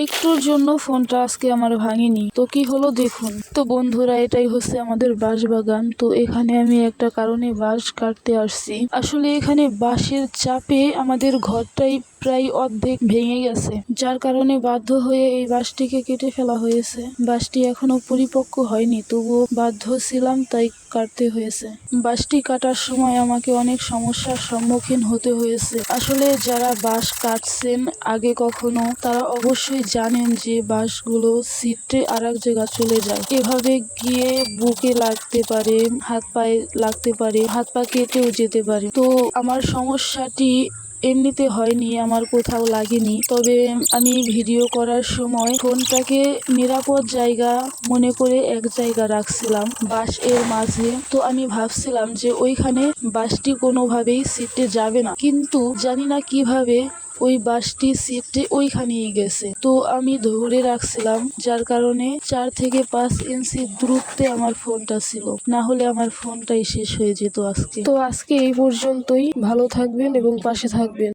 একটুর জন্য ফোনটা আজকে আমার ভাঙেনি। তো কি হলো দেখুন। তো বন্ধুরা, এটাই হচ্ছে আমাদের বাঁশবাগান। তো এখানে আমি একটা কারণে বাঁশ কাটতে আসছি। আসলে এখানে বাঁশের চাপে আমাদের ঘরটাই প্রায় অর্ধেক ভেঙে গেছে, যার কারণে বাধ্য হয়ে এই বাঁশটিকে কেটে ফেলা হয়েছে। বাঁশটি এখনো পরিপক্ক হয়নি, তবুও বাধ্য ছিলাম, তাই কাটতে হয়েছে। বাঁশটি কাটার সময় আমাকে অনেক সমস্যার সম্মুখীন হতে হয়েছে। আসলে যারা বাঁশ কাটছেন আগে কখনো, তারা অবশ্যই জানেন যে বাঁশগুলো ছিটে আর এক জায়গা চলে যায়। এভাবে গিয়ে বুকে লাগতে পারে, হাত পায়ে লাগতে পারে, হাত পা কেটেও যেতে পারে। তো আমার সমস্যাটি এমনিতে হয়নি, আমার কোথাও লাগেনি। তবে আমি ভিডিও করার সময় ফোনটাকে নিরাপদ জায়গা মনে করে এক জায়গা রাখছিলাম, বাঁশ এর মাঝে। তো আমি ভাবছিলাম যে ওইখানে বাঁশটি কোনোভাবেই ছিটে যাবে না, কিন্তু জানি না কিভাবে ওই বাঁশটি ছিটে ওইখানেই গেছে। তো আমি ধরে রাখছিলাম, যার কারণে 4 থেকে 5 ইঞ্চি দূরত্বে আমার ফোনটা ছিল, না হলে আমার ফোনটাই শেষ হয়ে যেত আজকে। তো আজকে এই পর্যন্তই। ভালো থাকবেন এবং পাশে থাকবেন।